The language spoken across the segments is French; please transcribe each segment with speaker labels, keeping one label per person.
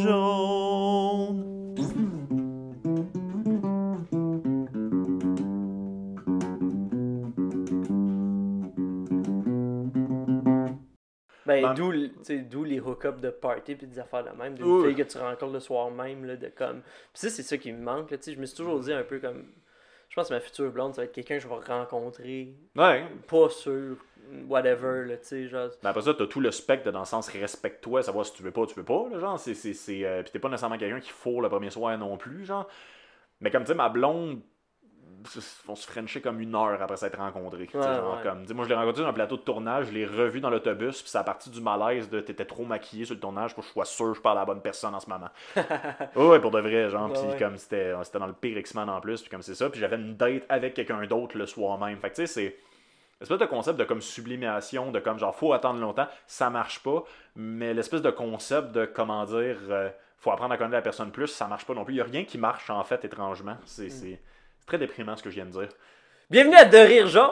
Speaker 1: jaune.
Speaker 2: Ben, d'où les hook-ups de party puis des affaires de même, d'une fille que tu rencontres le soir même, là, de comme... Puis ça, c'est ça qui me manque, là, tu sais, je me suis toujours dit un peu comme... Je pense que ma future blonde, ça va être quelqu'un que je vais rencontrer, pas sur whatever, là, tu sais, genre...
Speaker 1: Ben après ça, t'as tout le spectre dans le sens respecte-toi, savoir si tu veux pas, là, genre, pis t'es pas nécessairement quelqu'un qui fourre le premier soir non plus, genre. Mais comme tu sais, ma blonde, on se frenchait comme 1 heure après s'être rencontrés. Comme, moi, je l'ai rencontré dans un plateau de tournage, je l'ai revu dans l'autobus, puis c'est à partir du malaise de t'étais trop maquillé sur le tournage pour que je sois sûr que je parle à la bonne personne en ce moment. Ouais, pour de vrai, genre. Puis comme c'était dans le pire X-Men en plus, puis comme c'est ça, puis j'avais une date avec quelqu'un d'autre le soir même. Fait que tu sais, c'est l'espèce de concept de comme sublimation, de comme genre faut attendre longtemps, ça marche pas, mais l'espèce de concept de comment dire faut apprendre à connaître la personne plus, ça marche pas non plus. Il y a rien qui marche en fait étrangement. C'est très déprimant ce que je viens de dire.
Speaker 2: Bienvenue à De Rire Jaune,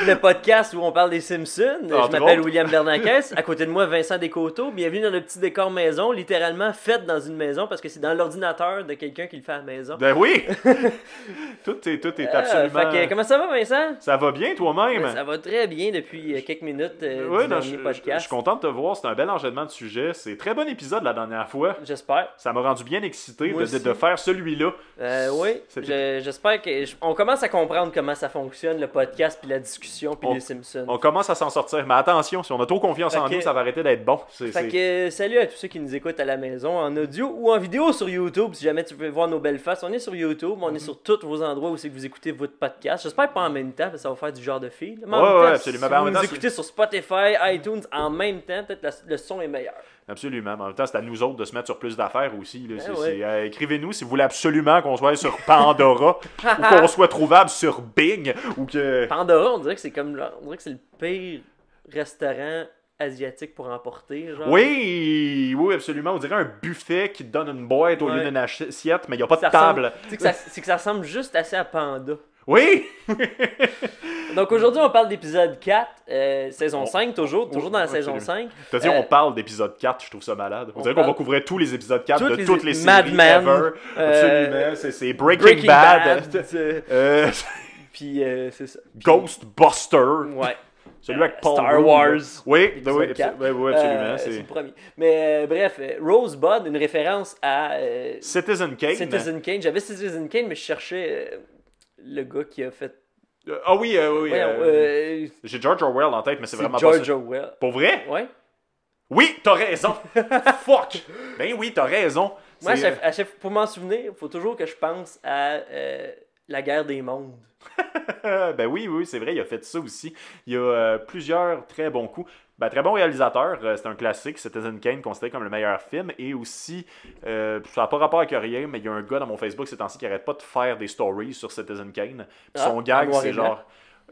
Speaker 2: le podcast où on parle des Simpsons. Je m'appelle William Bernanke. À côté de moi, Vincent Descoteaux. Bienvenue dans le petit décor maison, littéralement fait dans une maison parce que c'est dans l'ordinateur de quelqu'un qui le fait à la maison.
Speaker 1: Ben oui! tout est absolument...
Speaker 2: comment ça va, Vincent?
Speaker 1: Ça va bien, toi-même?
Speaker 2: Ça va très bien depuis quelques minutes du dernier podcast.
Speaker 1: Je suis content de te voir. C'est un bel enchaînement de sujets. C'est un très bon épisode la dernière fois.
Speaker 2: J'espère.
Speaker 1: Ça m'a rendu bien excité de faire celui-là.
Speaker 2: Oui, j'espère qu'on commence à comprendre comment ça fonctionne, le podcast, puis la discussion, puis les Simpsons.
Speaker 1: On commence à s'en sortir. Mais attention, si on a trop confiance en nous, ça va arrêter d'être bon.
Speaker 2: Salut à tous ceux qui nous écoutent à la maison, en audio ou en vidéo sur YouTube. Si jamais tu veux voir nos belles faces, on est sur YouTube, on est sur tous vos endroits où c'est que vous écoutez votre podcast. J'espère pas en même temps, parce que ça va faire du genre de fil. Mais
Speaker 1: absolument.
Speaker 2: Si vous nous écoutez sur Spotify, iTunes en même temps, peut-être le son est meilleur.
Speaker 1: Absolument. En même temps, c'est à nous autres de se mettre sur plus d'affaires aussi. Là. Écrivez-nous si vous voulez absolument qu'on soit sur Pandora ou qu'on soit trouvable sur Bing. Ou que...
Speaker 2: Pandora, on dirait que c'est le pire restaurant asiatique pour emporter. Genre.
Speaker 1: Oui, absolument. On dirait un buffet qui te donne une boîte au lieu d'une assiette, mais il n'y a pas de table.
Speaker 2: C'est que ça ressemble juste assez à Panda.
Speaker 1: Oui!
Speaker 2: Donc aujourd'hui, on parle d'épisode 4, saison 5, toujours dans la saison 5.
Speaker 1: T'as dit on parle d'épisode 4, je trouve ça malade. On dirait qu'on va couvrir tous les épisodes 4 de toutes les séries ever. Absolument, c'est Breaking Bad.
Speaker 2: Puis c'est ça.
Speaker 1: Ghostbuster.
Speaker 2: Ouais.
Speaker 1: Celui avec Paul
Speaker 2: Star Wars.
Speaker 1: Oui, absolument.
Speaker 2: C'est le premier. Mais bref, Rosebud, une référence à
Speaker 1: Citizen Kane.
Speaker 2: J'avais Citizen Kane, mais je cherchais le gars qui a fait...
Speaker 1: J'ai George Orwell en tête, mais c'est vraiment
Speaker 2: George
Speaker 1: pas ça.
Speaker 2: Orwell.
Speaker 1: Pour vrai?
Speaker 2: Ouais.
Speaker 1: Oui, t'as raison. Fuck. Ben oui, t'as raison.
Speaker 2: Moi, pour m'en souvenir, il faut toujours que je pense à la guerre des mondes.
Speaker 1: Ben oui, c'est vrai, il a fait ça aussi. Il y a plusieurs très bons coups. Ben, très bon réalisateur, c'est un classique, Citizen Kane, considéré comme le meilleur film. Et aussi, ça n'a pas rapport avec rien, mais il y a un gars dans mon Facebook ces temps-ci qui arrête pas de faire des stories sur Citizen Kane. Son gag, c'est genre...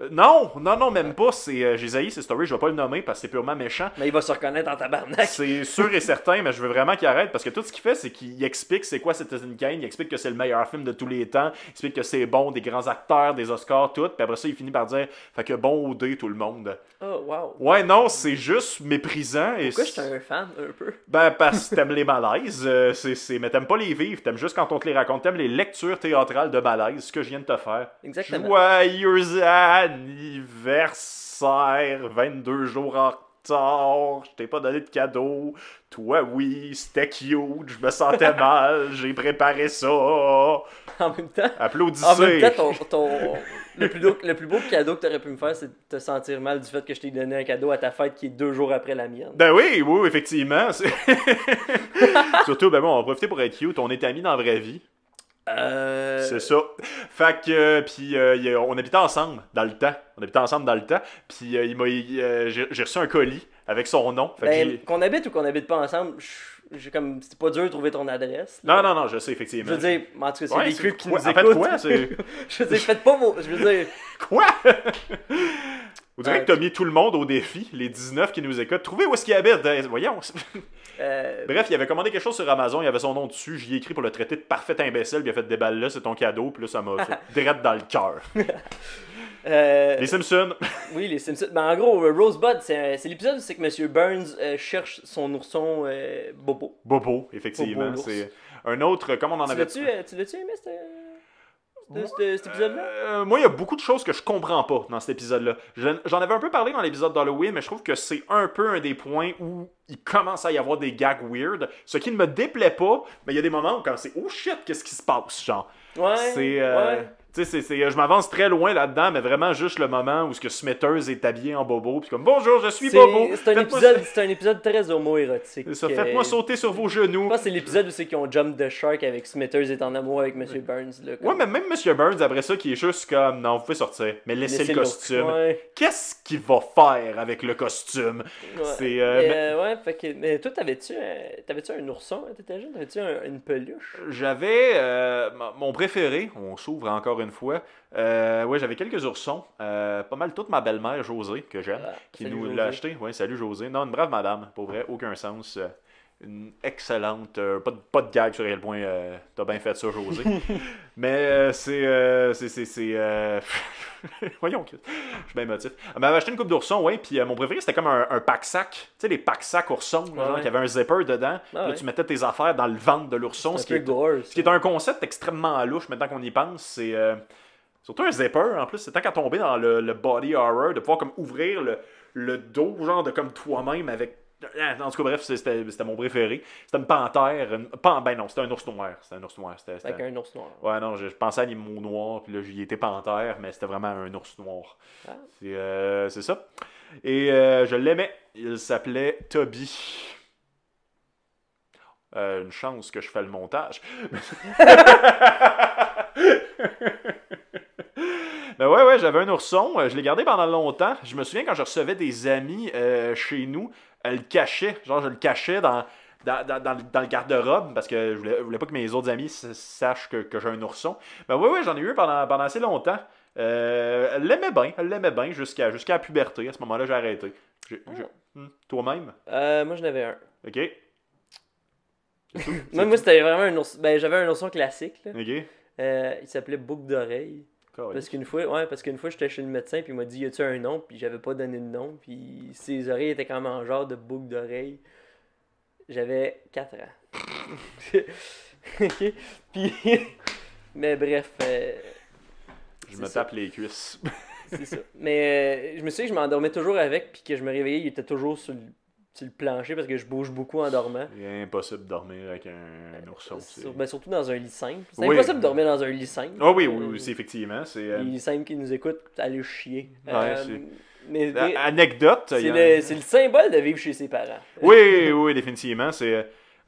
Speaker 1: Non, même pas. J'ai zaï ces stories, je vais pas le nommer parce que c'est purement méchant.
Speaker 2: Mais il va se reconnaître en tabarnak.
Speaker 1: C'est sûr et certain, mais je veux vraiment qu'il arrête parce que tout ce qu'il fait, c'est qu'il explique c'est quoi Citizen Kane, il explique que c'est le meilleur film de tous les temps, il explique que c'est bon, des grands acteurs, des Oscars, tout, puis après ça, il finit par dire fait que bon OD tout le monde.
Speaker 2: Oh, wow.
Speaker 1: Ouais, non, c'est juste méprisant.
Speaker 2: Pourquoi je suis un fan, un peu?
Speaker 1: Ben, parce que t'aimes les malaises, mais t'aimes pas les vivre, t'aimes juste quand on te les raconte, t'aimes les lectures théâtrales de malaises, ce que je viens de te faire.
Speaker 2: Exactement.
Speaker 1: Joyeux anniversaire, 22 jours en retard, je t'ai pas donné de cadeau. Toi, oui, c'était cute, je me sentais mal, j'ai préparé ça.
Speaker 2: En même temps,
Speaker 1: applaudissez.
Speaker 2: Le plus beau cadeau que t'aurais pu me faire, c'est de te sentir mal du fait que je t'ai donné un cadeau à ta fête qui est 2 jours après la mienne.
Speaker 1: Ben oui, effectivement. Surtout, ben bon, on va profiter pour être cute, on est amis dans la vraie vie. C'est ça. Fait que, puis on habitait ensemble dans le temps. Puis j'ai reçu un colis avec son nom. Fait
Speaker 2: qu'on habite ou qu'on habite pas ensemble, c'était pas dur de trouver ton adresse.
Speaker 1: Non, je sais, effectivement.
Speaker 2: Je veux dire, en tout cas, c'est des creeps qui nous écoutent.
Speaker 1: En fait, quoi?
Speaker 2: Je veux dire, faites pas vos... Je veux dire...
Speaker 1: Quoi? Vous direz que t'as mis tout le monde au défi, les 19 qui nous écoutent. Trouvez où est-ce qu'il habite. Voyons. Bref, il avait commandé quelque chose sur Amazon, il y avait son nom dessus. J'y ai écrit pour le traiter de parfait imbécile. Il a fait des balles là, c'est ton cadeau. Puis là, ça m'a direct dans le cœur. Les Simpsons.
Speaker 2: Oui, les Simpsons. Ben, en gros, Rosebud, c'est l'épisode où c'est que Monsieur Burns cherche son ourson Bobo.
Speaker 1: Bobo, effectivement.
Speaker 2: Bobo,
Speaker 1: C'est un autre, comme on en avait...
Speaker 2: Tu l'as-tu aimé, cet épisode-là?
Speaker 1: Moi, il y a beaucoup de choses que je comprends pas dans cet épisode-là. J'en avais un peu parlé dans l'épisode d'Halloween, mais je trouve que c'est un peu un des points où il commence à y avoir des gags weird. Ce qui ne me déplaît pas, mais il y a des moments où quand c'est oh shit, qu'est-ce qui se passe, genre.
Speaker 2: Ouais.
Speaker 1: C'est. Tu sais, je m'avance très loin là-dedans, mais vraiment juste le moment où ce que Smithers est habillé en Bobo, puis comme bonjour, je suis Bobo.
Speaker 2: C'est un épisode très homo-érotique.
Speaker 1: Ça, faites-moi sauter sur vos genoux.
Speaker 2: Je pense que c'est l'épisode où c'est qu'ils ont jump the shark avec Smithers est en amour avec Monsieur Burns. Là,
Speaker 1: Ouais, mais même Monsieur Burns, après ça, qui est juste comme non, vous pouvez sortir, mais laissez le costume.
Speaker 2: Ouais.
Speaker 1: Qu'est-ce qu'il va faire avec le costume?
Speaker 2: Ouais.
Speaker 1: C'est.
Speaker 2: Ouais, fait que. Mais toi, t'avais-tu un ourson quand t'étais jeune? T'avais-tu une peluche?
Speaker 1: J'avais mon préféré, on s'ouvre encore une fois. Ouais, j'avais quelques oursons. Pas mal toute ma belle-mère, Josée, que j'aime, qui nous l'a acheté. Ouais, salut Josée. Non, une brave madame, pour vrai, aucun sens. Une excellente. Pas de gag sur quel point t'as bien fait ça, Josée. Mais voyons, je suis bien motif. Elle m'avait acheté une coupe d'oursons, ouais, puis mon préféré c'était comme un pack-sac. Tu sais, les pack-sacs oursons, genre, qui avait un zipper dedans. Là, tu mettais tes affaires dans le ventre de l'ourson. Ce qui est un concept extrêmement louche maintenant qu'on y pense. C'est. Surtout un zipper, en plus, c'est tant qu'à tomber dans le body horror, de pouvoir comme ouvrir le dos, genre de comme toi-même avec. En tout cas, bref, c'était mon préféré. C'était une panthère. Ben non, c'était un ours noir. C'était un ours noir.
Speaker 2: Avec un ours noir.
Speaker 1: Ouais, non, je pensais à l'immo noir, puis là, j'y étais panthère, mais c'était vraiment un ours noir. Ah. C'est ça. Et je l'aimais. Il s'appelait Toby. Une chance que je fais le montage. Ben ouais, j'avais un ourson. Je l'ai gardé pendant longtemps. Je me souviens quand je recevais des amis chez nous, elle le cachait. Genre, je le cachais dans le garde-robe parce que je voulais pas que mes autres amis sachent que j'ai un ourson. Ben ouais, j'en ai eu pendant assez longtemps. Elle l'aimait bien jusqu'à la puberté. À ce moment-là, j'ai arrêté. Toi-même?
Speaker 2: Moi, j'en avais un.
Speaker 1: OK.
Speaker 2: Moi, c'était vraiment un ourson. Ben, j'avais un ourson classique. Là.
Speaker 1: OK.
Speaker 2: Il s'appelait Boucle d'oreille. Parce qu'une fois, j'étais chez le médecin, puis il m'a dit y a-tu un nom, puis j'avais pas donné de nom, puis ses oreilles étaient quand même en genre de boucle d'oreille. J'avais 4 ans. OK. Puis. Mais bref.
Speaker 1: Je me tape les cuisses.
Speaker 2: C'est ça. Mais je me souviens que je m'endormais toujours avec, puis que je me réveillais, il était toujours sur le plancher parce que je bouge beaucoup en dormant.
Speaker 1: C'est impossible de dormir avec un ourson.
Speaker 2: Surtout dans un lit simple. C'est impossible de dormir dans un lit simple.
Speaker 1: Ah oui, c'est effectivement.
Speaker 2: Les lits simples qui nous écoutent, allez chier.
Speaker 1: Anecdote.
Speaker 2: C'est le symbole de vivre chez ses parents.
Speaker 1: Oui, définitivement.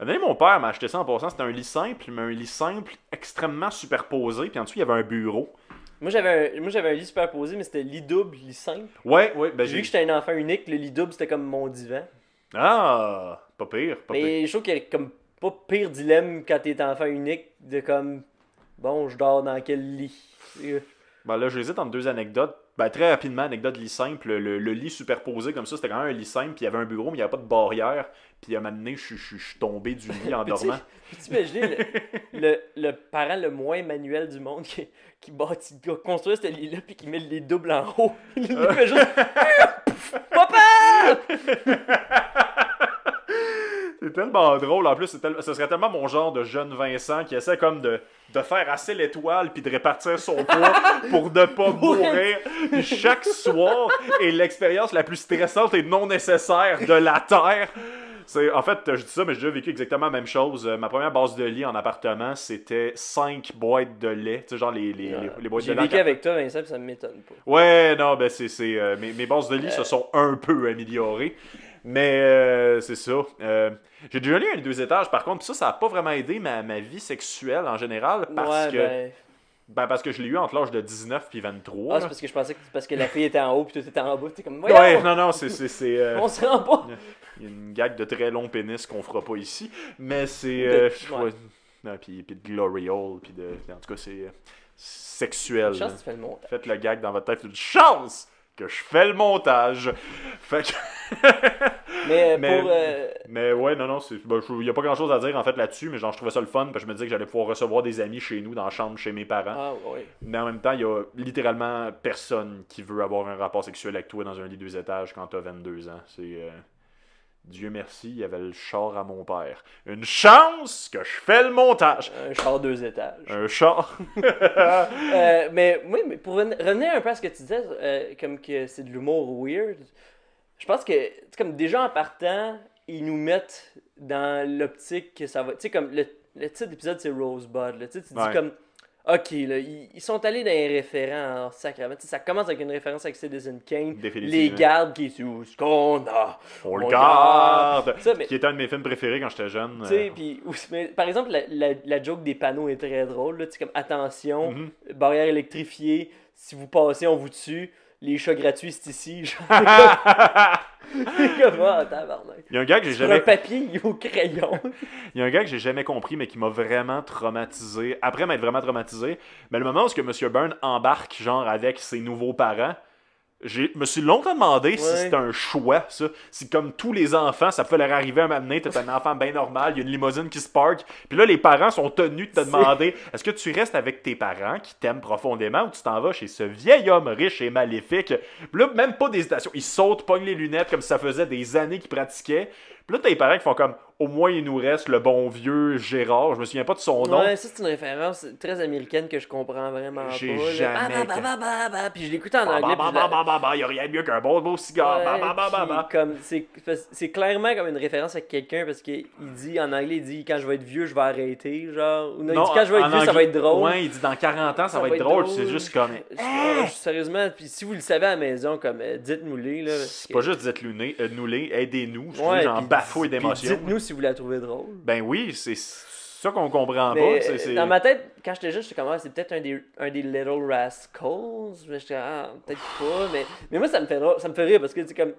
Speaker 1: Mon père m'a acheté ça en passant. C'était un lit simple, mais un lit simple extrêmement superposé. Puis en dessous, il y avait un bureau.
Speaker 2: Moi, j'avais un lit superposé, mais c'était lit double, lit simple.
Speaker 1: Ouais. Ben,
Speaker 2: vu que j'étais un enfant unique, le lit double, c'était comme mon divan.
Speaker 1: Ah, pas pire.
Speaker 2: Mais je trouve qu'il y a comme pas pire dilemme quand t'es enfant unique de comme bon, je dors dans quel lit.
Speaker 1: Ben là, j'hésite entre deux anecdotes. Ben, très rapidement, anecdote lit simple. Le lit superposé comme ça, c'était quand même un lit simple. Puis il y avait un bureau, mais il n'y avait pas de barrière. Puis à un moment donné, je suis tombé du lit en dormant.
Speaker 2: Peux-tu imaginer le parent le moins manuel du monde qui construit ce lit-là puis qui met les doubles en haut. Il fait juste Papa!
Speaker 1: C'est tellement drôle. En plus, ce serait tellement mon genre de jeune Vincent qui essaie comme de faire assez l'étoile puis de répartir son poids pour ne pas mourir. Puis chaque soir est l'expérience la plus stressante et non nécessaire de la Terre. En fait, je dis ça, mais j'ai déjà vécu exactement la même chose. Ma première base de lit en appartement, c'était 5 boîtes de lait. Tu sais, genre les boîtes de lait.
Speaker 2: J'ai vécu avec toi, Vincent, puis ça me m'étonne pas.
Speaker 1: Ouais, non, ben mes bases de lit se sont un peu améliorées. Mais c'est ça. J'ai déjà lu un 2 étages, par contre, ça n'a pas vraiment aidé ma vie sexuelle en général. Parce que je l'ai eu entre l'âge de 19 puis 23.
Speaker 2: Ah, c'est parce que je pensais que parce que la fille était en haut puis toi t'étais en bas. T'es comme,
Speaker 1: ouais, non, c'est
Speaker 2: on se rend pas.
Speaker 1: Il y a une gag de très long pénis qu'on fera pas ici. Mais c'est. Puis de glory hole. En tout cas, c'est sexuel.
Speaker 2: Une chance, tu fais le montage.
Speaker 1: Faites le gag dans votre tête. Une chance que je fais le montage. Fait que... mais ouais, non, il n'y a pas grand chose à dire en fait là-dessus, mais genre je trouvais ça le fun, parce que je me disais que j'allais pouvoir recevoir des amis chez nous, dans la chambre chez mes parents.
Speaker 2: Ah, ouais.
Speaker 1: Mais en même temps, il y a littéralement personne qui veut avoir un rapport sexuel avec toi dans un lit 2 étages quand t'as 22 ans. C'est... Dieu merci, il y avait le char à mon père. Une chance que je fais le montage.
Speaker 2: Un char 2 étages.
Speaker 1: Un char.
Speaker 2: Mais oui, mais pour revenir un peu à ce que tu disais, comme que c'est de l'humour weird, je pense que, comme déjà en partant, ils nous mettent dans l'optique que ça va. Tu sais, comme le titre d'épisode, c'est Rosebud. Là, tu dis comme, ok, là, ils sont allés dans les référents en sacrément. Ça commence avec une référence avec Citizen Kane. Les gardes qui sont où ce qu'on a.
Speaker 1: On le garde. Qui était un de mes films préférés quand j'étais jeune.
Speaker 2: Tu sais, puis, par exemple, la joke des panneaux est très drôle. Tu sais, comme, attention, barrière électrifiée, si vous passez, on vous tue. Les chats gratuits, c'est ici. Genre, comment, tabarnak.
Speaker 1: Il y a un gars que j'ai jamais...
Speaker 2: un papier au crayon.
Speaker 1: Il y a un gars que j'ai jamais compris, mais qui m'a vraiment traumatisé. Après m'être vraiment traumatisé, mais le moment où que M. Byrne embarque, genre, avec ses nouveaux parents, je me suis longtemps demandé si c'était un choix, ça. Si comme tous les enfants, ça peut leur arriver à m'amener, t'es un enfant bien normal, il y a une limousine qui se parque, puis là, les parents sont tenus de te demander, est-ce que tu restes avec tes parents qui t'aiment profondément ou tu t'en vas chez ce vieil homme riche et maléfique? Puis là, même pas d'hésitation, ils sautent, pognent les lunettes comme si ça faisait des années qu'ils pratiquaient. Puis là, t'as les parents qui font comme, au moins il nous reste le bon vieux Gérard, je me souviens pas de son nom.
Speaker 2: Ouais, ça c'est une référence très américaine que je comprends vraiment pas.
Speaker 1: J'ai jamais...
Speaker 2: Puis je l'écoute en anglais.
Speaker 1: Il y a rien de mieux qu'un beau cigare.
Speaker 2: C'est clairement comme une référence à quelqu'un parce qu'il dit, en anglais, il dit quand je vais être vieux, je vais arrêter. Genre, ou non, il dit quand je vais être vieux, ça va être drôle.
Speaker 1: Ouais, il dit dans 40 ans, ça va être drôle. C'est juste comme...
Speaker 2: Sérieusement, puis si vous le savez à la maison, comme dites-nous-les.
Speaker 1: C'est pas juste dites-nous-les, aidez-nous. Genre bafouille d'émotions.
Speaker 2: Dites-nous si vous la trouvez drôle.
Speaker 1: Ben oui, c'est ça qu'on comprend pas.
Speaker 2: Dans ma tête, quand j'étais jeune, j'étais comme, c'est peut-être un des Little Rascals. Mais j'étais peut-être pas. Mais moi, ça me fait rire parce que c'est comme.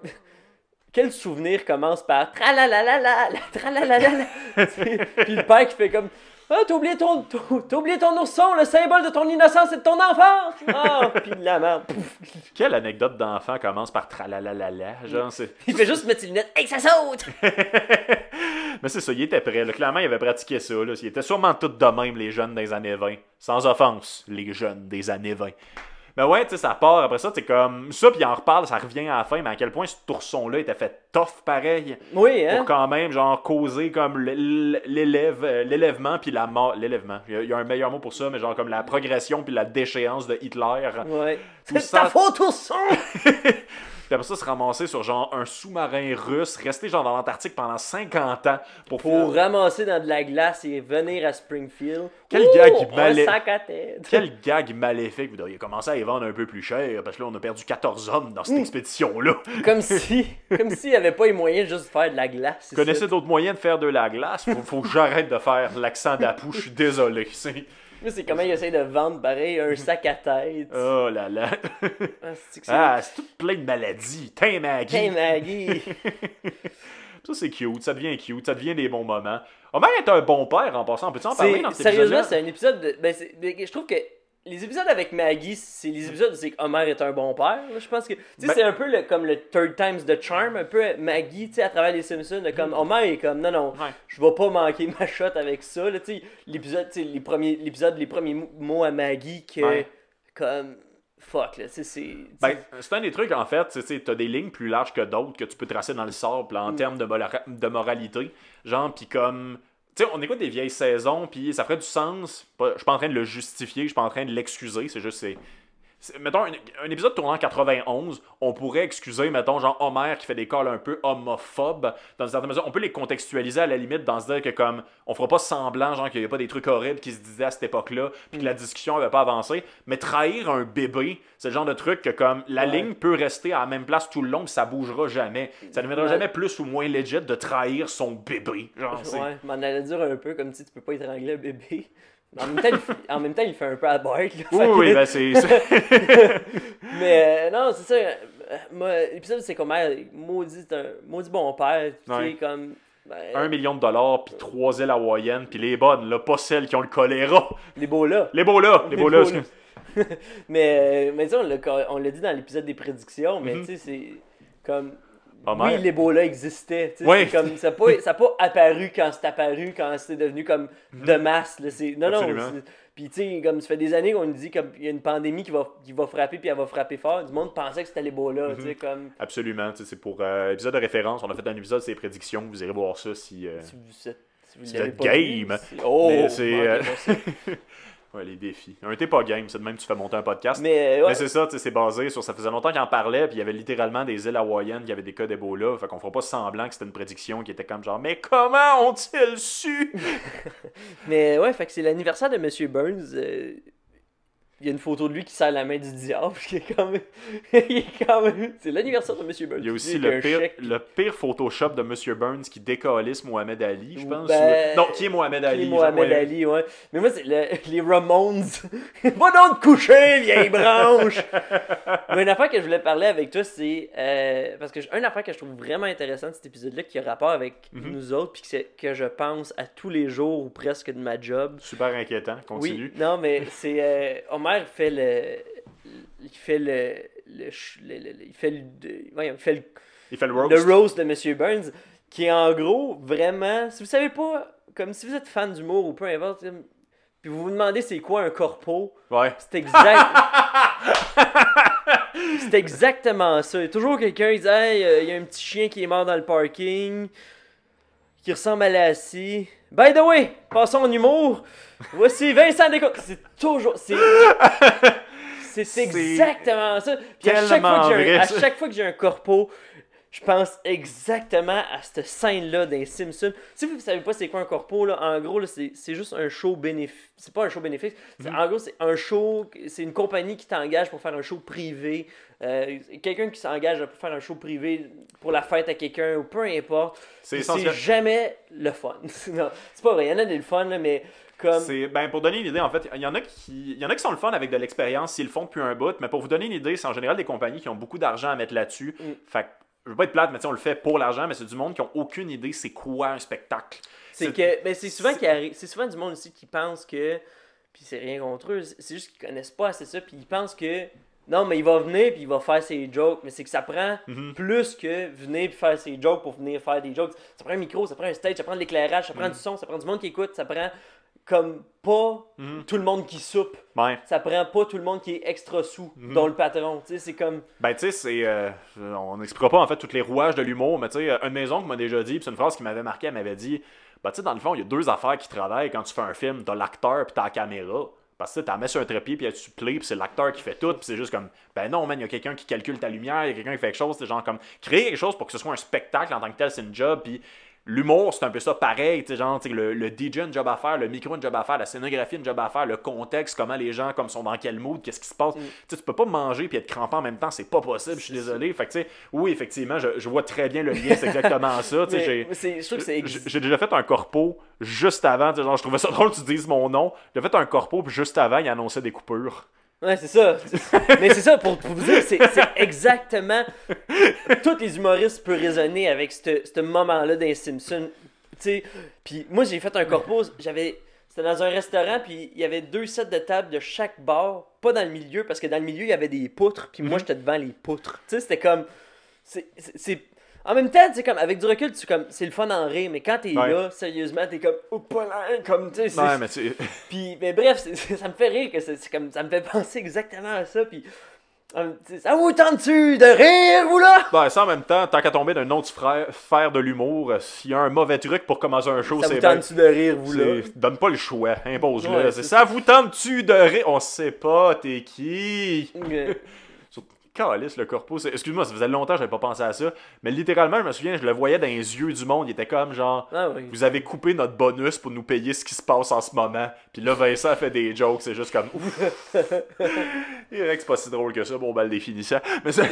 Speaker 2: Quel souvenir commence par tralalalala, tralalalala. Puis le père qui fait comme. Ah, t'as oublié ton ourson, le symbole de ton innocence et de ton enfance! Ah, pis la merde.
Speaker 1: Quelle anecdote d'enfant commence par tralalalala, genre, c'est...
Speaker 2: Il fait juste mettre ses lunettes, hey, ça saute!
Speaker 1: Mais c'est ça, il était prêt, là. Clairement, il avait pratiqué ça, là. Il était sûrement tous de même, les jeunes des années 20. Sans offense, les jeunes des années 20. Mais ouais, tu sais, ça part, après ça, c'est comme ça, puis il en reparle, ça revient à la fin, mais à quel point ce ourson-là était fait tough pareil.
Speaker 2: Oui, hein?
Speaker 1: Pour quand même, genre, causer comme l'élèvement, puis la mort. L'élèvement, il y a un meilleur mot pour ça, mais genre comme la progression, puis la déchéance de Hitler.
Speaker 2: Ouais. C'est ta faute, ourson!
Speaker 1: Puis après ça, se ramasser sur genre un sous-marin russe, rester genre dans l'Antarctique pendant 50 ans
Speaker 2: pour ramasser dans de la glace et venir à Springfield.
Speaker 1: Quel gag maléfique. Vous devriez commencer à y vendre un peu plus cher parce que là, on a perdu 14 hommes dans cette expédition-là.
Speaker 2: Comme s'il n'y avait pas les moyens de juste faire de la glace.
Speaker 1: Vous connaissez d'autres moyens de faire de la glace? Faut que j'arrête de faire l'accent d'Apu, je suis désolé.
Speaker 2: C'est comment il essaie de vendre pareil un sac à tête.
Speaker 1: Oh là là. C'est tout plein de maladies. Tain Maggie. Ça c'est cute, ça devient cute, ça devient des bons moments. Homer est un bon père en passant, peut-tu en parler dans cet épisode-là?
Speaker 2: Sérieusement, c'est un épisode je trouve que les épisodes avec Maggie, c'est les épisodes où c'est que Homer est un bon père. Là. Je pense que c'est un peu comme le Third Time's the Charm, un peu Maggie, à travers les Simpsons, comme Homer est comme non, je vais pas manquer ma shot avec ça. Là, l'épisode, les premiers mots à Maggie que comme fuck là, c'est
Speaker 1: un des trucs en fait, t'as des lignes plus larges que d'autres que tu peux tracer dans le sable en termes de moralité, genre puis comme tu sais, on écoute des vieilles saisons, puis ça ferait du sens. Je suis pas en train de le justifier, je suis pas en train de l'excuser, c'est juste, mettons, un épisode tournant en 91, on pourrait excuser, mettons, genre Homer qui fait des calls un peu homophobes, dans une certaine mesure. On peut les contextualiser à la limite dans se dire que, comme, on fera pas semblant, genre, qu'il y a pas des trucs horribles qui se disaient à cette époque-là, puis que la discussion avait pas avancé. Mais trahir un bébé, c'est le genre de truc que, comme, la ligne peut rester à la même place tout le long, puis ça bougera jamais. Ça ne deviendra jamais plus ou moins legit de trahir son bébé. Genre,
Speaker 2: mais on allait dire un peu comme si tu peux pas étrangler un bébé. En même temps, il fait un peu à Bart.
Speaker 1: Oui, ben c'est...
Speaker 2: Mais non, c'est ça. L'épisode, c'est comme maudit bon père. Comme...
Speaker 1: 1 million de dollars, puis 3 îles hawaïennes, puis les bonnes, là, pas celles qui ont le choléra.
Speaker 2: Les beaux là.
Speaker 1: Les beaux là.
Speaker 2: Mais tu sais, on l'a dit dans l'épisode des prédictions, mais tu sais, c'est comme...
Speaker 1: Homer.
Speaker 2: Oui, l'Ebola existait. Tu sais,
Speaker 1: Oui.
Speaker 2: c'est comme, ça n'a pas apparu quand c'est apparu, quand c'est devenu comme de masse. Là, non,
Speaker 1: Absolument.
Speaker 2: non. Puis tu sais, comme ça fait des années qu'on nous dit qu'il y a une pandémie qui va frapper, puis elle va frapper fort. Du monde pensait que c'était l'Ebola. Tu sais, comme...
Speaker 1: Absolument. Tu sais, c'est pour épisode de référence. On a fait un épisode sur les prédictions. Vous irez voir ça si
Speaker 2: Si vous
Speaker 1: vous
Speaker 2: l'avez
Speaker 1: êtes
Speaker 2: pas
Speaker 1: game.
Speaker 2: vu, oh,
Speaker 1: Mais c'est,
Speaker 2: manquez pas ça.
Speaker 1: ouais, les défis. Un t'es pas game, c'est de même que tu fais monter un podcast.
Speaker 2: Mais ouais,
Speaker 1: Mais c'est ça, tu sais, c'est basé sur. Ça faisait longtemps qu'il en parlait, puis il y avait littéralement des îles hawaïennes qui avaient des cas d'Ebola. Fait qu'on fera pas semblant que c'était une prédiction qui était comme genre, mais comment ont-ils su?
Speaker 2: mais ouais, fait que c'est l'anniversaire de Monsieur Burns. Il y a une photo de lui qui serre la main du diable. Qui est quand même... C'est l'anniversaire de Monsieur Burns.
Speaker 1: Il y a aussi
Speaker 2: Avec un chèque.
Speaker 1: le pire Photoshop de Monsieur Burns qui décalisse Mohamed Ali, je pense.
Speaker 2: Ben,
Speaker 1: Non, qui est Mohamed Ali?
Speaker 2: Qui est
Speaker 1: genre,
Speaker 2: Mohamed
Speaker 1: ouais.
Speaker 2: Ali, ouais. Mais moi, c'est les Ramones. Va donc te coucher, vieille branche! Mais une affaire que je voulais parler avec toi, c'est... parce que une affaire que je trouve vraiment intéressante de cet épisode-là, qui a rapport avec nous autres, puis que je pense à tous les jours ou presque de ma job.
Speaker 1: Super inquiétant, continue.
Speaker 2: Oui, non, mais c'est... Homer fait il fait
Speaker 1: Il fait le roast.
Speaker 2: le roast de Monsieur Burns, qui est en gros vraiment, si vous savez pas, comme si vous êtes fan d'humour ou peu importe, puis vous vous demandez c'est quoi un corpo,
Speaker 1: Ouais.
Speaker 2: c'est c'est exactement ça. Il y a toujours quelqu'un qui dit hey, il y a un petit chien qui est mort dans le parking, qui ressemble à Lassie. By the way, passons en humour. Voici Vincent Descoings. C'est toujours. C'est exactement ça. Puis à chaque fois que j'ai un corpo, je pense exactement à cette scène-là des Simpsons. Si vous ne savez pas c'est quoi un corpo, là, en gros, là, c'est juste un show bénéfice. C'est pas un show bénéfice. En gros, c'est un show. C'est une compagnie qui t'engage pour faire un show privé. Quelqu'un qui s'engage pour faire un show privé pour la fête à quelqu'un ou peu importe. C'est jamais le fun. Non, c'est pas vrai. Il y en a des fun, là, mais.
Speaker 1: Ben, pour donner une idée, en fait, il y en a qui sont le fun avec de l'expérience s'ils le font depuis un bout, mais pour vous donner une idée, c'est en général des compagnies qui ont beaucoup d'argent à mettre là-dessus. Fait que, je veux pas être plate, mais on le fait pour l'argent, mais c'est du monde qui ont aucune idée c'est quoi un spectacle.
Speaker 2: C'est souvent du monde aussi qui pense que, puis c'est rien contre eux, c'est juste qu'ils connaissent pas assez ça, puis ils pensent que non, mais il va venir puis il va faire ses jokes, mais c'est que ça prend plus que venir puis faire ses jokes pour venir faire des jokes. Ça prend un micro, ça prend un stage, ça prend de l'éclairage, ça prend du son, ça prend du monde qui écoute, ça prend comme pas tout le monde qui soupe.
Speaker 1: Ouais.
Speaker 2: Ça prend pas tout le monde qui est extra sous, dont le patron. Tu sais, c'est comme...
Speaker 1: Ben, tu sais, c'est... on n'expliquera pas, en fait, tous les rouages de l'humour, mais tu sais, une maison qui m'a déjà dit, puis c'est une phrase qui m'avait marqué, elle m'avait dit, ben, tu sais, dans le fond, il y a deux affaires qui travaillent quand tu fais un film. T'as l'acteur puis t'as la caméra. Parce que tu la mets sur un trépied, puis tu play, puis c'est l'acteur qui fait tout, puis c'est juste comme, ben non, man, il y a quelqu'un qui calcule ta lumière, il y a quelqu'un qui fait quelque chose, c'est genre comme, créer quelque chose pour que ce soit un spectacle en tant que tel, c'est une job, puis l'humour, c'est un peu ça pareil, tu sais, genre, le DJ, une job à faire, le micro, une job à faire, la scénographie, une job à faire, le contexte, comment les gens comme sont dans quel mood, qu'est-ce qui se passe. Tu sais, tu peux pas manger puis être crampé en même temps, c'est pas possible, je suis désolé. Fait que, tu sais, oui, effectivement, je vois très bien le lien, c'est exactement ça. Tu sais,
Speaker 2: je trouve que c'est
Speaker 1: j'ai déjà fait un corpo juste avant, tu sais, genre, je trouvais ça drôle que tu dises mon nom. J'ai fait un corpo, puis juste avant, il annonçait des coupures.
Speaker 2: Ouais, c'est ça. Mais c'est ça, pour vous dire, c'est exactement... Tous les humoristes peuvent raisonner avec ce moment-là des Simpsons. Puis moi, j'ai fait un corpo, c'était dans un restaurant, puis il y avait 2 sets de tables de chaque bar, pas dans le milieu, parce que dans le milieu, il y avait des poutres, puis moi, j'étais devant les poutres. Tu sais, c'était comme... En même temps, tu sais, comme, avec du recul, c'est le fun en rire, mais quand t'es là, sérieusement, t'es comme, oh, pas là, comme, tu sais, mais bref, ça me fait rire, que c'est comme, ça me fait penser exactement à ça, puis, ça vous tente-tu de rire, vous, là?
Speaker 1: Ben, ça, en même temps, tant qu'à tomber d'un autre faire de l'humour, s'il y a un mauvais truc pour commencer un show, c'est...
Speaker 2: Ça vous tente-tu de rire, vous, là?
Speaker 1: Donne pas le choix, impose-le. Ouais, ça vous tente-tu de rire? On sait pas, t'es qui? Calice, le corpo, excuse-moi, ça faisait longtemps que j'avais pas pensé à ça, mais littéralement, je me souviens, je le voyais dans les yeux du monde, il était comme genre, vous avez coupé notre bonus pour nous payer ce qui se passe en ce moment, puis là, Vincent fait des jokes, c'est juste comme, ouf. Il dirait que c'est pas si drôle que ça, bon, ben, le définissant, mais ça...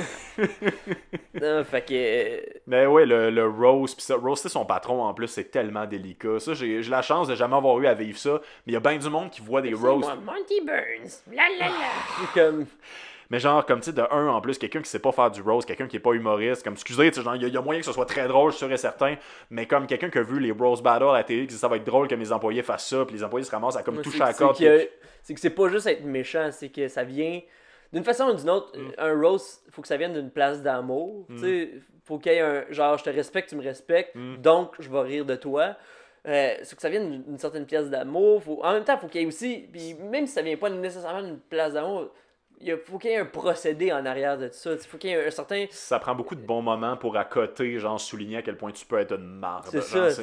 Speaker 2: Non, fait que...
Speaker 1: Mais ouais, le roast, pis ça, roaster son patron, en plus, c'est tellement délicat, ça, j'ai la chance de jamais avoir eu à vivre ça, mais il y a bien du monde qui voit des roasts...
Speaker 2: Monty Burns, la la la, comme...
Speaker 1: Mais genre, comme tu sais, de un, en plus, quelqu'un qui sait pas faire du roast, quelqu'un qui est pas humoriste, comme excusez, tu sais, genre, il y a moyen que ce soit très drôle, je suis sûr et certain, mais comme quelqu'un qui a vu les roast battles à la télé, qui dit ça va être drôle que mes employés fassent ça, puis les employés se ramassent à comme toucher à la corde.
Speaker 2: C'est que c'est pas juste être méchant, c'est que ça vient. D'une façon ou d'une autre, un roast, faut que ça vienne d'une place d'amour. Tu sais, faut qu'il y ait un genre, je te respecte, tu me respectes, donc je vais rire de toi. C'est que ça vienne d'une certaine pièce d'amour. En même temps, faut qu'il y ait aussi, puis même si ça vient pas nécessairement d'une place d'amour, faut qu'il y ait un procédé en arrière de tout ça. Faut qu'il y ait un certain.
Speaker 1: Ça prend beaucoup de bons moments pour à côté, genre souligner à quel point tu peux être une marde.
Speaker 2: C'est
Speaker 1: genre,
Speaker 2: ça.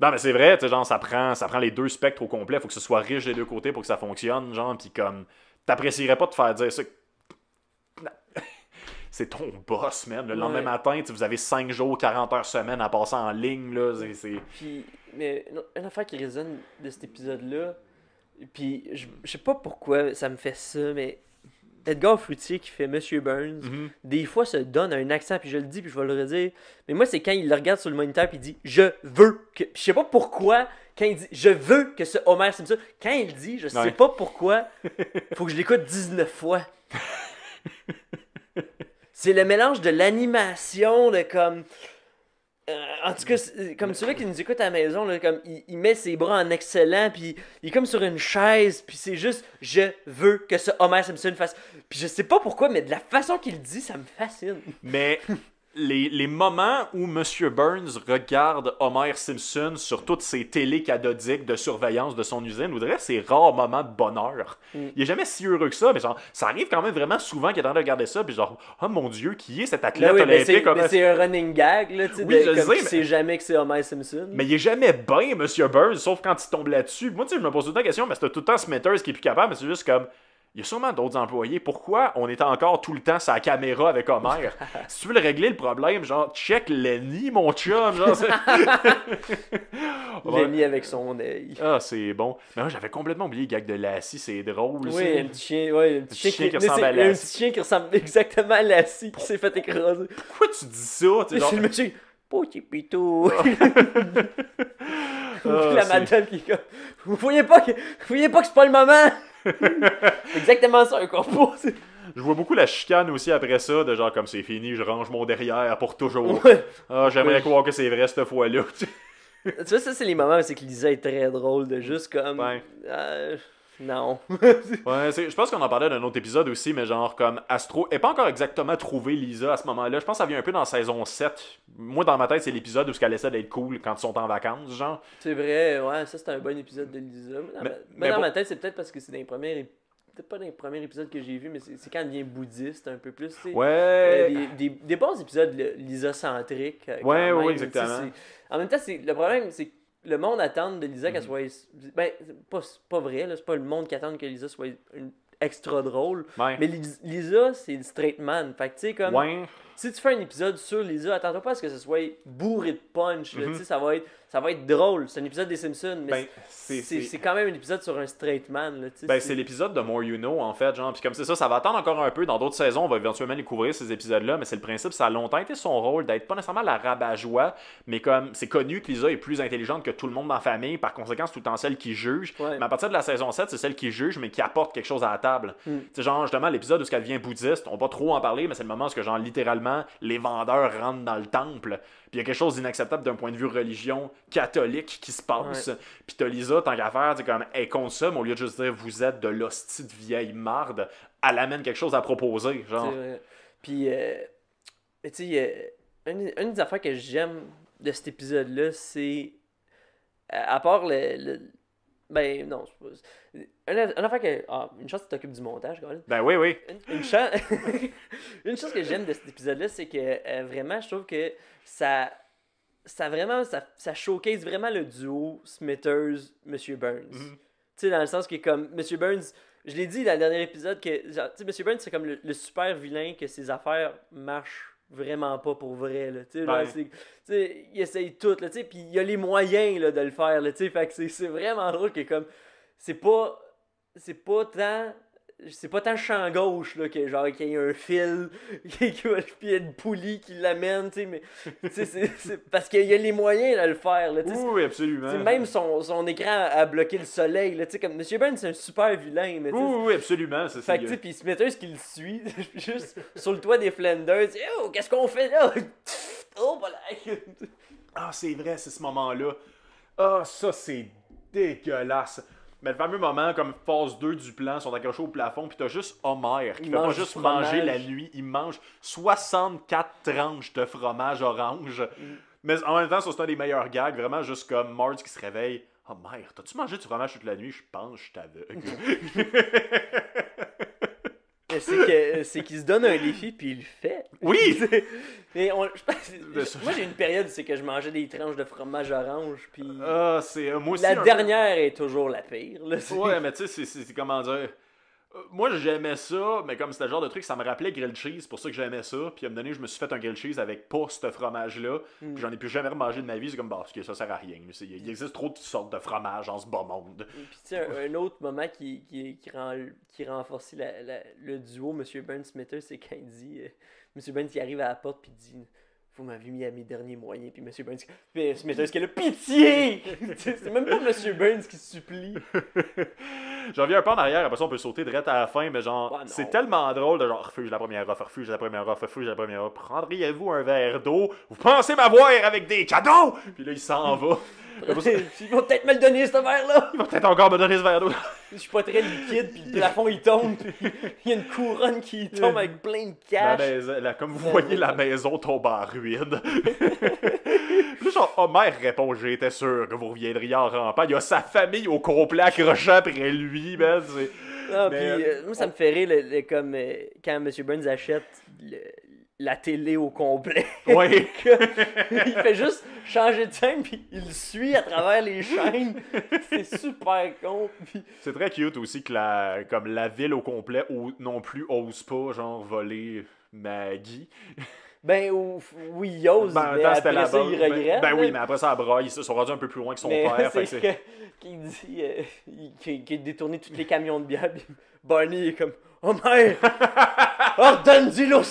Speaker 1: Non, mais c'est vrai, tu sais, genre, ça prend les deux spectres au complet. Faut que ce soit riche des deux côtés pour que ça fonctionne, genre, pis comme. T'apprécierais pas de te faire dire ça. C'est ton boss, man. Le lendemain matin, vous avez 5 jours, 40 heures semaine à passer en ligne, là.
Speaker 2: Puis, mais une affaire qui résonne de cet épisode-là, puis je sais pas pourquoi ça me fait ça, mais Edgar Fruitier qui fait Monsieur Burns, des fois se donne un accent, puis je le dis, puis je vais le redire, mais moi, c'est quand il le regarde sur le moniteur, puis il dit « Je veux que... » Puis je sais pas pourquoi, quand il dit « Je veux que ce Homer Simpson... » Quand il dit, je sais pas pourquoi, faut que je l'écoute 19 fois. C'est le mélange de l'animation, de comme... en tout cas, comme celui qui nous écoute à la maison, là, comme il met ses bras en excellent, puis il est comme sur une chaise, puis c'est juste « Je veux que ce Homer Simpson fasse... » Puis je sais pas pourquoi, mais de la façon qu'il dit, ça me fascine.
Speaker 1: Mais... Les moments où M. Burns regarde Homer Simpson sur toutes ses télés cathodiques de surveillance de son usine, vous direz, c'est rares moments de bonheur. Il est jamais si heureux que ça, mais genre, ça arrive quand même vraiment souvent qu'il est en train de regarder ça, puis genre, oh mon Dieu, qui est cet athlète olympique?
Speaker 2: Mais c'est un running gag, là, tu sais,
Speaker 1: oui,
Speaker 2: comme tu sais jamais que c'est Homer Simpson.
Speaker 1: Mais il est jamais bien, M. Burns, sauf quand il tombe là-dessus. Moi, tu sais, je me pose tout le temps la question, mais c'est tout le temps Smithers qui est plus capable, mais c'est juste comme... Il y a sûrement d'autres employés. Pourquoi on est encore tout le temps sur la caméra avec Homer? Si tu veux le régler le problème, genre, check Lenny, mon chum. Genre,
Speaker 2: Lenny avec son œil.
Speaker 1: Ah, c'est bon. Mais moi, j'avais complètement oublié le gag de Lassie, c'est drôle.
Speaker 2: Oui, un petit chien, un petit chien
Speaker 1: qui ressemble à Lassie.
Speaker 2: Un petit chien qui ressemble exactement à Lassie qui s'est fait écraser.
Speaker 1: Pourquoi tu dis ça?
Speaker 2: C'est le monsieur. Petit pitou. La madame qui est comme. Vous voyez pas que c'est pas le moment? Exactement ça, un corpo.
Speaker 1: Je vois beaucoup la chicane aussi après ça, de genre comme c'est fini, je range mon derrière pour toujours.
Speaker 2: Ouais.
Speaker 1: Ah, j'aimerais croire que c'est vrai cette fois-là.
Speaker 2: Tu vois, ça, c'est les moments où c'est que Lisa est très drôle, de juste comme.
Speaker 1: Ouais.
Speaker 2: Non.
Speaker 1: Ouais, je pense qu'on en parlait d'un autre épisode aussi, mais genre comme Astro n'est pas encore exactement trouvé Lisa à ce moment-là. Je pense que ça vient un peu dans saison 7. Moi, dans ma tête, c'est l'épisode où elle essaie d'être cool quand ils sont en vacances, genre.
Speaker 2: C'est vrai, ouais, ça c'est un bon épisode de Lisa. Mais dans ma tête, c'est peut-être parce que c'est dans les premiers peut-être pas dans les premiers épisodes que j'ai vus, mais c'est quand elle devient bouddhiste un peu plus, tu sais.
Speaker 1: Ouais.
Speaker 2: Des bons épisodes Lisa-centriques.
Speaker 1: Ouais, ouais, exactement.
Speaker 2: En même temps, le problème, c'est que le monde attend de Lisa qu'elle soit... Ben, c'est pas vrai, là, c'est pas le monde qui attend que Lisa soit extra drôle.
Speaker 1: Ouais.
Speaker 2: Mais Lisa, c'est le straight man. Fait que tu sais, comme...
Speaker 1: Ouais.
Speaker 2: Si tu fais un épisode sur Lisa, attends-toi pas à ce que ce soit bourré de punch. Tu sais, ça va être drôle. C'est un épisode des Simpsons, mais c'est quand même un épisode sur un straight man. Là,
Speaker 1: c'est l'épisode de More You Know, en fait. Genre. Puis comme c'est ça va attendre encore un peu. Dans d'autres saisons, on va éventuellement les couvrir, ces épisodes-là. Mais c'est le principe, ça a longtemps été son rôle d'être pas nécessairement la rabat-joie, mais comme c'est connu que Lisa est plus intelligente que tout le monde dans la famille. Par conséquent, c'est tout le temps celle qui juge.
Speaker 2: Ouais.
Speaker 1: Mais à partir de la saison 7, c'est celle qui juge, mais qui apporte quelque chose à la table. Tu sais, genre, justement, l'épisode où elle devient bouddhiste, on va pas trop en parler, mais c'est le moment où, genre, littéralement, les vendeurs rentrent dans le temple. Puis il y a quelque chose d'inacceptable d'un point de vue religion catholique qui se passe. Ouais. Puis t'as Lisa, tant qu'à faire, comme, elle compte ça, mais au lieu de juste dire vous êtes de l'hostie de vieille marde, elle amène quelque chose à proposer. Genre.
Speaker 2: Puis, tu sais, une des affaires que j'aime de cet épisode-là, c'est. À part ben non, une affaire que. une chance que tu t'occupes du montage, quand même.
Speaker 1: Ben oui, oui.
Speaker 2: Une chose que j'aime de cet épisode-là, c'est que vraiment, je trouve que ça showcase vraiment le duo Smithers-Monsieur Burns. Tu sais, dans le sens que, comme, Monsieur Burns, je l'ai dit dans le dernier épisode, que, tu sais, Monsieur Burns, c'est comme le super vilain que ses affaires marchent vraiment pas pour vrai, là, tu sais, il essaye tout, là, tu sais, puis il a les moyens, là, de le faire, là, tu sais, fait que c'est vraiment drôle que, comme, c'est pas tant c'est pas tant le champ gauche, là, que genre, qu'il y a un fil, puis il y a une poulie qui l'amène, tu sais, mais, tu sais, c'est parce qu'il y a les moyens de le faire, là, tu sais.
Speaker 1: Oui, absolument.
Speaker 2: Même son écran a bloqué le soleil, là, tu sais, comme M. Burns, c'est un super vilain, mais
Speaker 1: Oui, absolument.
Speaker 2: fait que, tu sais, pis Smithers qui le suit, juste sur le toit des Flanders, oh, qu'est-ce qu'on fait là? Oh, voilà!
Speaker 1: Ah, c'est vrai, c'est ce moment-là. Ah, ça, c'est dégueulasse. Mais le fameux moment, comme phase 2 du plan, ils sont accrochés au plafond, puis t'as juste Homer qui fait pas juste manger la nuit, il mange 64 tranches de fromage orange. Mais en même temps, ça, c'est un des meilleurs gags, vraiment juste comme Marge qui se réveille. Homer, t'as-tu mangé du fromage toute la nuit? Je pense que je suis aveugle.
Speaker 2: C'est qu'il se donne un défi puis il le fait.
Speaker 1: Oui!
Speaker 2: Moi j'ai une période c'est que je mangeais des tranches de fromage orange puis
Speaker 1: moi aussi,
Speaker 2: la dernière est toujours la pire. Là,
Speaker 1: ouais, mais tu sais, c'est comment dire. Moi, j'aimais ça, mais comme c'était le genre de truc, ça me rappelait grilled cheese, c'est pour ça que j'aimais ça. Puis à un moment donné, je me suis fait un grilled cheese avec pas ce fromage-là. Puis j'en ai plus jamais remangé de ma vie. C'est comme, bah, parce que ça sert à rien. Il existe trop de sortes de fromages en ce bas monde.
Speaker 2: Puis tu sais, un autre moment qui renforce le duo M. Burns-Smithers, c'est quand il dit, M. Burns qui arrive à la porte puis dit... Vous m'avez mis à mes derniers moyens, puis M. Burns, puis Smithers qui a le pitié! C'est même pas M. Burns qui supplie.
Speaker 1: J'en viens un peu en arrière, après ça on peut sauter direct à la fin, mais genre, c'est tellement drôle de genre, refuge la première offre, refuge la première offre, refuge la première offre. Prendriez-vous un verre d'eau? Vous pensez m'avoir avec des cadeaux? Puis là, il s'en va.
Speaker 2: Ils vont peut-être me le donner, ce verre-là!
Speaker 1: Il va peut-être encore me donner ce verre d'eau.
Speaker 2: Je suis pas très liquide, puis le plafond il tombe, puis il y a une couronne qui tombe avec plein de cash.
Speaker 1: Comme vous voyez, la maison tombe en ruine. Puis genre, Homer répond, j'étais sûr que vous reviendriez en rampant. Il y a sa famille au complet accrochée après lui, man.
Speaker 2: Moi, ça me fait rire, comme quand M. Burns achète la télé au complet.
Speaker 1: Oui.
Speaker 2: Il fait juste changer de scène, puis il le suit à travers les chaînes. C'est super con. Puis...
Speaker 1: C'est très cute aussi que la ville au complet non plus ose pas, genre, voler Maggie.
Speaker 2: Ben, oui, il ose, mais après ça, il regrette.
Speaker 1: Ben oui, mais après ça, elle braille. Ils sont rendus un peu plus loin que son père.
Speaker 2: Qu'il dit qu'il a détourné tous les camions de bière. Puis Barney est comme « Homer! Ordonne-lui l'eau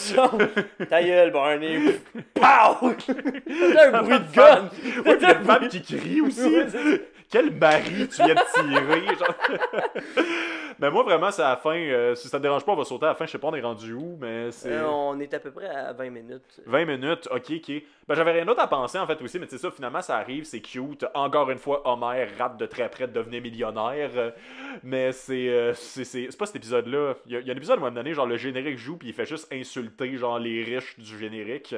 Speaker 2: ta gueule, Barney! » Pow! C'est un bruit de gun!
Speaker 1: Ouais, il y a une femme qui crie aussi. Quel mari tu viens de tirer! Genre. Mais moi, vraiment, c'est à la fin. Si ça te dérange pas, on va sauter à la fin. Je sais pas, on est rendu où, mais c'est...
Speaker 2: on est à peu près à 20 minutes.
Speaker 1: 20 minutes, ok. Ben, j'avais rien d'autre à penser, en fait, aussi, mais tu sais ça, finalement, ça arrive, c'est cute. Encore une fois, Homer rate de très près de devenir millionnaire. Mais c'est pas cet épisode-là. Il y a un épisode, à un moment donné, genre, le générique joue, puis il fait juste insulter, genre, les riches du générique.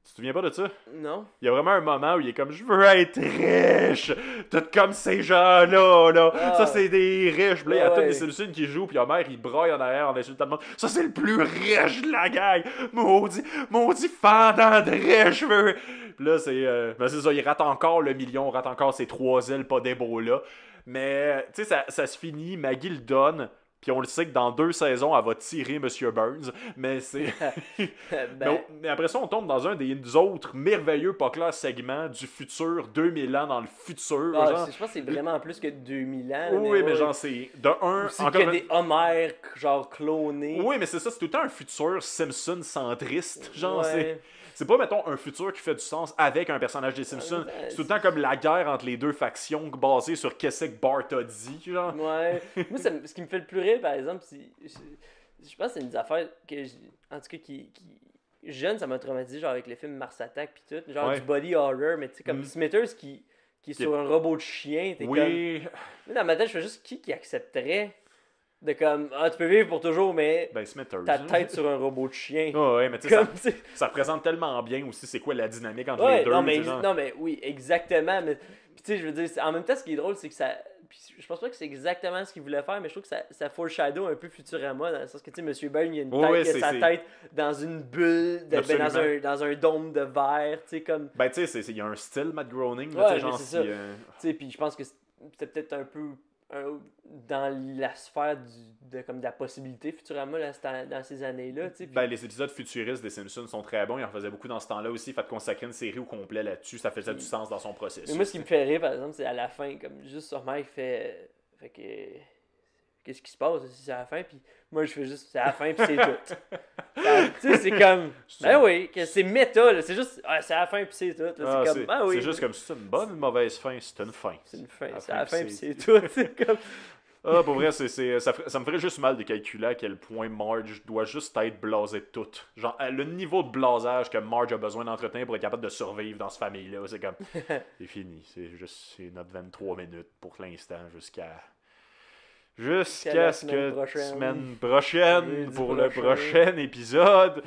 Speaker 1: Tu te souviens pas de ça?
Speaker 2: Non.
Speaker 1: Il y a vraiment un moment où il est comme, je veux être riche! Tout comme ces gens-là, là! Ça, c'est des riches! Puis là, il y a toutes les Simpsons qui jouent, puis Homer, il braille en arrière en insultant le monde. Ça, c'est le plus riche de la gang! Maudit fendant de riche! Puis là, c'est ça, il rate encore le million, rate encore ses 3 ailes pas des beaux-là. Mais, tu sais, ça se finit, Maggie le donne. Puis on le sait que dans 2 saisons, elle va tirer M. Burns. Mais c'est. mais après ça, on tombe dans un des autres merveilleux pas clairs segments du futur, 2000 ans dans le futur.
Speaker 2: Genre. Je pense que c'est vraiment plus que 2000 ans.
Speaker 1: Oui, mais genre, c'est. De un.
Speaker 2: C'est que des Homer, genre, clonés.
Speaker 1: Oui, mais c'est ça, c'est tout le temps un futur Simpson centriste. Genre, c'est pas, mettons, un futur qui fait du sens avec un personnage des Simpsons. C'est tout le temps comme la guerre entre les deux factions basée sur qu'est-ce que Bart a dit, genre.
Speaker 2: Ouais. Moi, ce qui me fait le plus rire, par exemple, je pense que c'est une affaire que, en tout cas, qui jeune, ça m'a traumatisé, genre, avec les films Mars Attack pis tout. Genre, du body horror, mais tu sais, comme Smithers qui est sur un robot de chien. T'es comme... Dans ma tête, je fais juste qui accepterait de comme, tu peux vivre pour toujours, mais ta tête sur un robot de chien.
Speaker 1: Ouais, mais tu sais, ça représente tellement bien aussi c'est quoi la dynamique entre les deux.
Speaker 2: Non, mais oui, exactement. Mais, tu sais, je veux dire, en même temps, ce qui est drôle, c'est que ça... Puis, je pense pas que c'est exactement ce qu'il voulait faire, mais je trouve que ça foreshadow un peu Futurama, dans le sens que, tu sais, M. Burns, il y a une tête, il a sa tête dans une bulle, dans un dôme de verre, tu sais, comme...
Speaker 1: Ben, tu sais, il y a un style, Matt Groening,
Speaker 2: là, tu sais, genre... Tu sais, puis je pense que c'était peut-être un peu... dans la sphère de la possibilité Futurama là, dans ces années-là.
Speaker 1: Ben, les épisodes futuristes des Simpsons sont très bons. Ils en faisaient beaucoup dans ce temps-là aussi. Fait de consacrer une série au complet là-dessus, ça faisait du sens dans son processus.
Speaker 2: Mais moi, ce qui me fait rire, par exemple, c'est à la fin, comme juste Homer, il fait que qu'est-ce qui se passe? C'est à la fin, puis moi, je fais juste, c'est à la fin, puis c'est tout. Tu sais, c'est comme, ben oui, que c'est méta, là. C'est juste, c'est à la fin, puis c'est tout. Là. C'est comme, ben oui.
Speaker 1: C'est juste comme, c'est une bonne ou une mauvaise fin? C'est une fin.
Speaker 2: C'est une fin, c'est à la fin, puis c'est tout. C'est comme...
Speaker 1: Ah, pour vrai, ça me ferait juste mal de calculer à quel point Marge doit juste être blasée de tout. Genre, le niveau de blasage que Marge a besoin d'entretenir pour être capable de survivre dans cette famille-là, c'est comme, c'est fini. C'est notre 23 minutes pour l'instant, jusqu'à
Speaker 2: la
Speaker 1: ce
Speaker 2: semaine
Speaker 1: que
Speaker 2: prochaine.
Speaker 1: semaine prochaine
Speaker 2: Jeudi
Speaker 1: pour le
Speaker 2: prochain.
Speaker 1: prochain épisode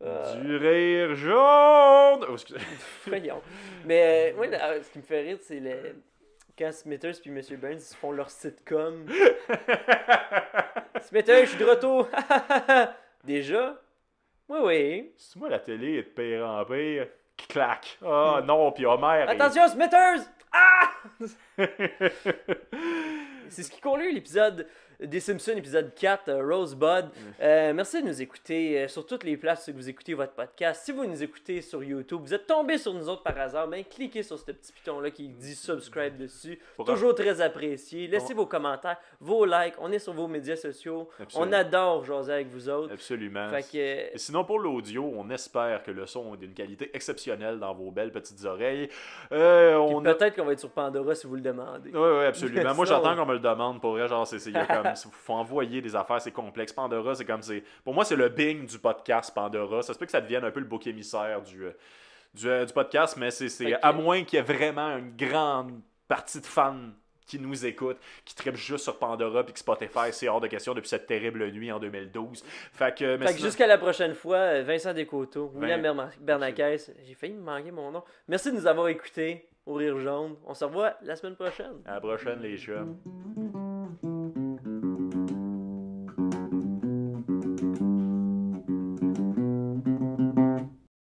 Speaker 1: du Rire Jaune. Oh, excusez.
Speaker 2: Voyons. Mais moi, ce qui me fait rire, c'est quand Smithers puis M. Burns ils se font leur sitcom. Smithers, je suis de retour. Déjà? Oui, oui.
Speaker 1: C'est moi la télé est de pire en pire. Clac. Ah non, puis Homer.
Speaker 2: Attention, Smithers! Ah! C'est ce qui conclut l'épisode des Simpsons, épisode 4, Rosebud. Merci de nous écouter sur toutes les places que vous écoutez votre podcast. Si vous nous écoutez sur YouTube, vous êtes tombé sur nous autres par hasard, ben cliquez sur ce petit piton-là qui dit subscribe dessus. Toujours très apprécié. Laissez vos commentaires, vos likes. On est sur vos médias sociaux.
Speaker 1: Absolument.
Speaker 2: On adore jaser avec vous autres.
Speaker 1: Absolument.
Speaker 2: Fait que...
Speaker 1: Et sinon, pour l'audio, on espère que le son est d'une qualité exceptionnelle dans vos belles petites oreilles.
Speaker 2: Peut-être qu'on va être sur Pandora si vous le demandez.
Speaker 1: Oui, absolument. Moi, j'attends qu'on me le demande. Pour vrai, genre, il y a comme, faut envoyer des affaires, c'est complexe. Pandora, c'est comme, pour moi, c'est le Bing du podcast, Pandora. Ça se peut que ça devienne un peu le bouc émissaire du podcast, mais c'est à moins qu'il y ait vraiment une grande partie de fans qui nous écoutent, qui trippent juste sur Pandora, puis que Spotify, c'est hors de question depuis cette terrible nuit en 2012. Fait que
Speaker 2: jusqu'à la prochaine fois, Vincent Descoteaux, William Bernacès, j'ai failli me manquer mon nom. Merci de nous avoir écoutés au Rire Jaune. On se revoit la semaine prochaine.
Speaker 1: À la prochaine, les chums.